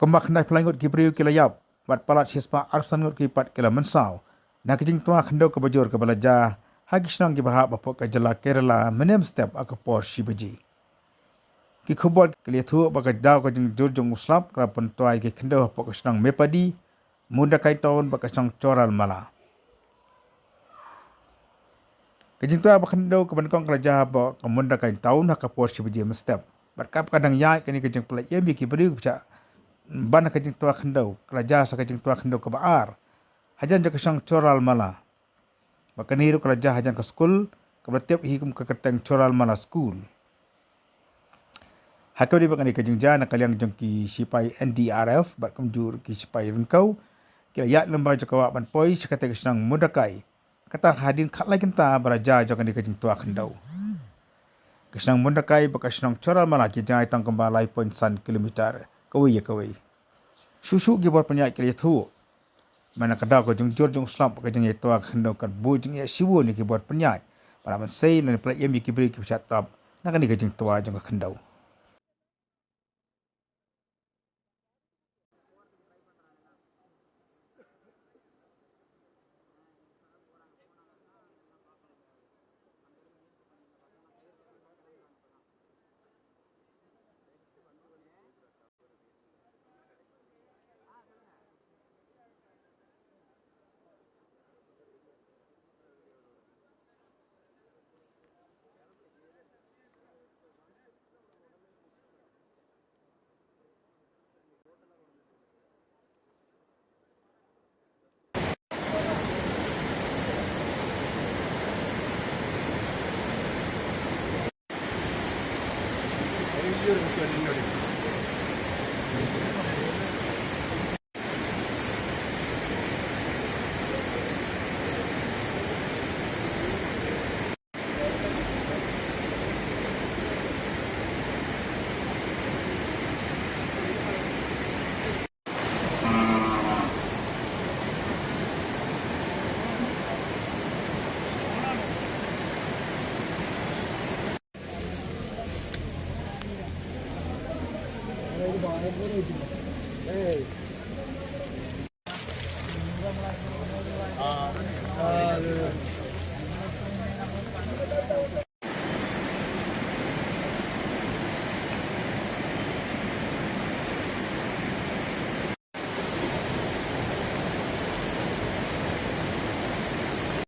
Kemak nai pelangut Gibriu kilayap, bat palat sispa arsan ngut kipat kila mensau. Nak kejing tua kendo ke bajur ke balaja, hagi senang kibahak bapuk ke jela Kerala menem step akapor shibaji. Ki khubot keliat hu baka daw kejing jurjung uslap kelapun tuai ki kendo bapuk ke senang mepadi, muda kai tahun baka senang coral mala. Kejing tua baka kendo ke benkong kelaja bapuk ke muda kai tahun akapor shibaji mestep. Bat kap kadang yai kini kejing pelat yembi Gibriu kecak ban kejing tua kendo, kelaja sa kejing tua kendo ke baar. Hajan jaka sang coral mala. Maka niru kelaja hajan ke skul, kebertiap hikum ke keteng coral mala skul. Hakau di bakani kejing jana kaliang jengki sipai NDRF, bat kemjur ki sipai rengkau, kira yak lembah jaka wak ban poi, sekata kesenang mudakai. Kata hadin kat lai kenta beraja jaka ni kejing tua kendo. Kesenang mudakai baka senang coral mala ki jai tang kembalai 0.1 kilometer. Kawai. Susu gibor penyak kiri tu. Mana kadang kau jujur jung slap kau jeng itu kendo kan bujung ya siwu ni gibor penyak. Pada masa ini pelak yang Gibriu kibisat tab. Nak ni kau jeng tua jung kendo. Hey.